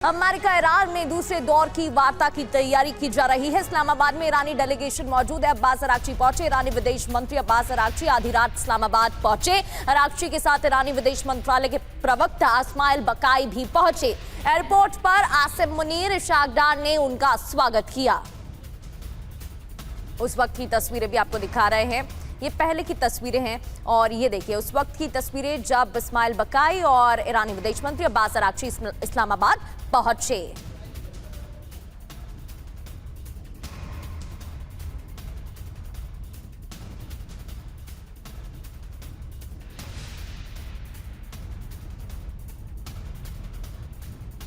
America Iran में दूसरे दौर की वार्ता की तैयारी की जा रही है। इस्लामाबाद में ईरानी डेलीगेशन मौजूद है। अब्बास अरागची पहुंचे। ईरानी विदेश मंत्री अब्बास अरागची आधी रात इस्लामाबाद पहुंचे। अरागची के साथ ईरानी विदेश मंत्रालय के प्रवक्ता इस्माइल बकाई भी पहुंचे। एयरपोर्ट पर आसिम मुनीर इशाकडार ने उनका स्वागत किया। उस वक्त की तस्वीरें भी आपको दिखा रहे हैं। ये पहले की तस्वीरें हैं और ये देखिए उस वक्त की तस्वीरें जब इस्माइल बकाई और ईरानी विदेश मंत्री अब्बास अरागची इस्लामाबाद पहुंचे।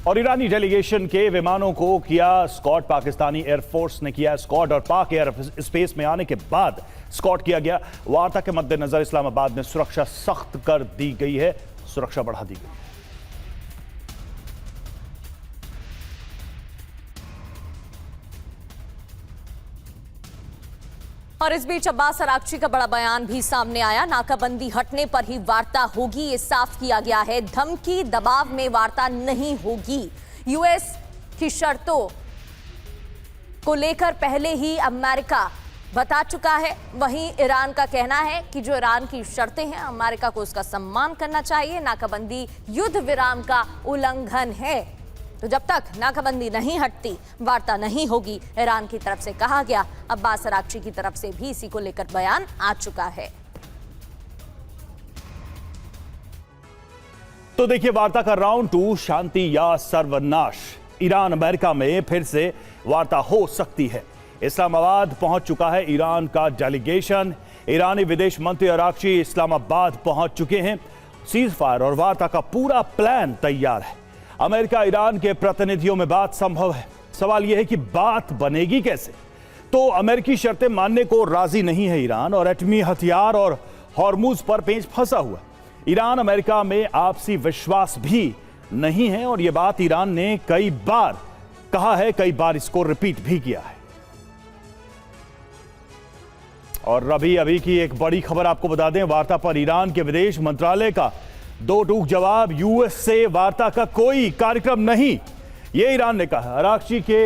और ईरानी डेलीगेशन के विमानों को किया स्कॉट। पाकिस्तानी एयरफोर्स ने किया स्कॉट और पाक एयर स्पेस में आने के बाद स्कॉट किया गया। वार्ता के मद्देनजर इस्लामाबाद में सुरक्षा सख्त कर दी गई है, सुरक्षा बढ़ा दी गई है। और इस बीच अब्बास अरागची का बड़ा बयान भी सामने आया। नाकाबंदी हटने पर ही वार्ता होगी, ये साफ किया गया है। धमकी दबाव में वार्ता नहीं होगी। यूएस की शर्तों को लेकर पहले ही अमेरिका बता चुका है। वहीं ईरान का कहना है कि जो ईरान की शर्तें हैं अमेरिका को उसका सम्मान करना चाहिए। नाकाबंदी युद्ध विराम का उल्लंघन है, तो जब तक नाकाबंदी नहीं हटती वार्ता नहीं होगी, ईरान की तरफ से कहा गया। अब्बास अरागची की तरफ से भी इसी को लेकर बयान आ चुका है। तो देखिए वार्ता का राउंड 2, शांति या सर्वनाश। ईरान अमेरिका में फिर से वार्ता हो सकती है। इस्लामाबाद पहुंच चुका है ईरान का डेलीगेशन। ईरानी विदेश मंत्री अरागची इस्लामाबाद पहुंच चुके हैं। सीज फायर और वार्ता का पूरा प्लान तैयार है। अमेरिका ईरान के प्रतिनिधियों में बात संभव है। सवाल यह है कि बात बनेगी कैसे। तो अमेरिकी शर्तें मानने को राजी नहीं है ईरान, और एटमी हथियार और हॉर्मुज पर पेंच फंसा हुआ है। ईरान अमेरिका में आपसी विश्वास भी नहीं है, और यह बात ईरान ने कई बार कहा है, कई बार इसको रिपीट भी किया है। और अभी की एक बड़ी खबर आपको बता दें, वार्ता पर ईरान के विदेश मंत्रालय का दो टूक जवाब। यूएस से वार्ता का कोई कार्यक्रम नहीं, यह ईरान ने कहा। अरागची के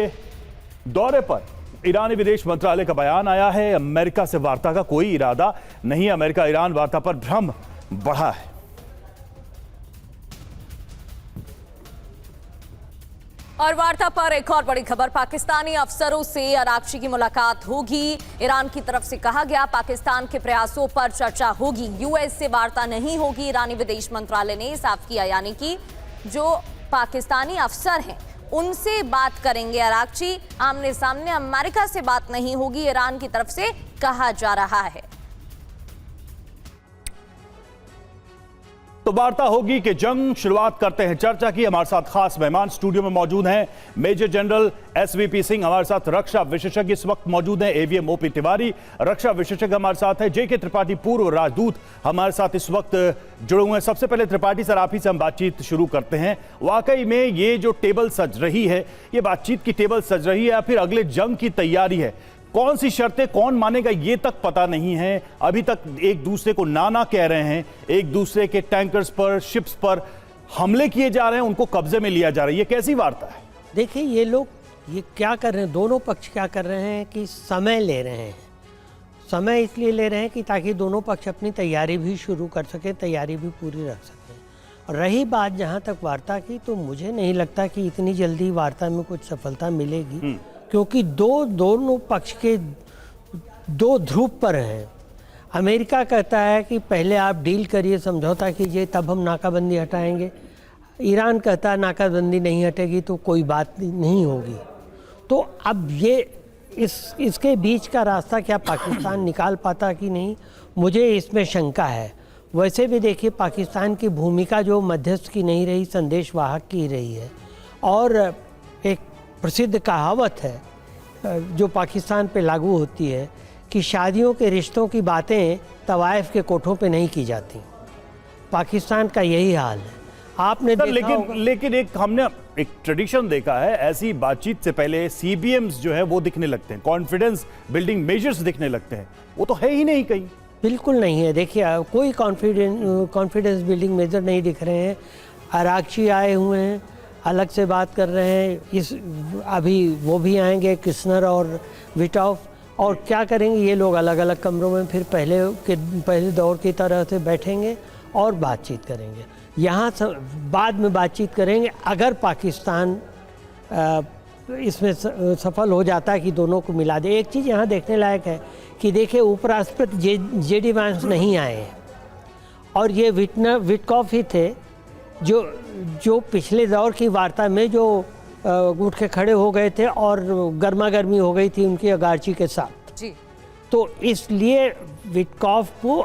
दौरे पर ईरानी विदेश मंत्रालय का बयान आया है, अमेरिका से वार्ता का कोई इरादा नहीं। अमेरिका ईरान वार्ता पर भ्रम बढ़ा है। और वार्ता पर एक और बड़ी खबर, पाकिस्तानी अफसरों से अरागची की मुलाकात होगी। ईरान की तरफ से कहा गया पाकिस्तान के प्रयासों पर चर्चा होगी। यूएस से वार्ता नहीं होगी, ईरानी विदेश मंत्रालय ने साफ किया। यानी कि जो पाकिस्तानी अफसर हैं उनसे बात करेंगे अरागची, आमने सामने अमेरिका से बात नहीं होगी, ईरान की तरफ से कहा जा रहा है। तो वार्ता होगी कि जंग। शुरुआत करते हैं चर्चा की। हमारे साथ खास मेहमान स्टूडियो में मौजूद हैं। मेजर जनरल एसवीपी सिंह हमारे साथ रक्षा विशेषज्ञ इस वक्त मौजूद हैं। एवीएम ओपी तिवारी रक्षा विशेषज्ञ हमारे साथ है। जेके त्रिपाठी पूर्व राजदूत हमारे साथ इस वक्त जुड़े हुए हैं। सबसे पहले त्रिपाठी सर, आप ही से हम बातचीत शुरू करते हैं। वाकई में ये जो टेबल सज रही है, ये बातचीत की टेबल सज रही है या फिर अगले जंग की तैयारी है? कौन सी शर्तें कौन मानेगा ये तक पता नहीं है। अभी तक एक दूसरे को नाना कह रहे हैं, एक दूसरे के टैंकर्स पर, शिप्स पर हमले किए जा रहे हैं, उनको कब्जे में लिया जा रहा है। ये कैसी वार्ता है? देखिए ये लोग ये क्या कर रहे हैं, दोनों पक्ष क्या कर रहे हैं कि समय ले रहे हैं। समय इसलिए ले रहे हैं कि ताकि दोनों पक्ष अपनी तैयारी भी शुरू कर सकें, तैयारी भी पूरी रख सकें। और रही बात जहाँ तक वार्ता की, तो मुझे नहीं लगता कि इतनी जल्दी वार्ता में कुछ सफलता मिलेगी, क्योंकि दोनों पक्ष के दो ध्रुव पर हैं। अमेरिका कहता है कि पहले आप डील करिए, समझौता कीजिए, तब हम नाकाबंदी हटाएंगे। ईरान कहता है नाकाबंदी नहीं हटेगी तो कोई बात नहीं होगी। तो अब ये इसके बीच का रास्ता क्या पाकिस्तान निकाल पाता कि नहीं, मुझे इसमें शंका है। वैसे भी देखिए पाकिस्तान की भूमिका जो मध्यस्थ की नहीं रही, संदेश वाहक की रही है। और एक प्रसिद्ध कहावत है जो पाकिस्तान पे लागू होती है कि शादियों के रिश्तों की बातें तवाइफ के कोठों पे नहीं की जाती। पाकिस्तान का यही हाल है। आपने लेकिन एक हमने एक ट्रेडिशन देखा है, ऐसी बातचीत से पहले सीबीएम्स जो है वो दिखने लगते हैं, कॉन्फिडेंस बिल्डिंग मेजर्स दिखने लगते हैं। वो तो है ही नहीं कहीं। बिल्कुल नहीं है। देखिए कोई कॉन्फिडेंस बिल्डिंग मेजर नहीं दिख रहे हैं। अरागची आए हुए हैं, अलग से बात कर रहे हैं। इस अभी वो भी आएंगे, किस्नर और विटॉफ, और क्या करेंगे ये लोग अलग अलग कमरों में फिर पहले दौर की तरह से बैठेंगे और बातचीत करेंगे। यहाँ बाद में बातचीत करेंगे अगर पाकिस्तान इसमें सफल हो जाता है कि दोनों को मिला दे। एक चीज़ यहाँ देखने लायक है कि देखिए उपराष्ट्रपति JD वांस नहीं आए हैं और ये विटकॉफ ही थे जो पिछले दौर की वार्ता में जो उठ के खड़े हो गए थे और गर्मा गर्मी हो गई थी उनकी अगारची के साथ जी। तो इसलिए विटकॉफ को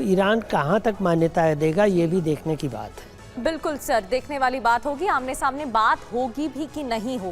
ईरान कहाँ तक मान्यता देगा ये भी देखने की बात है। बिल्कुल सर, देखने वाली बात होगी, आमने सामने बात होगी भी कि नहीं होगी।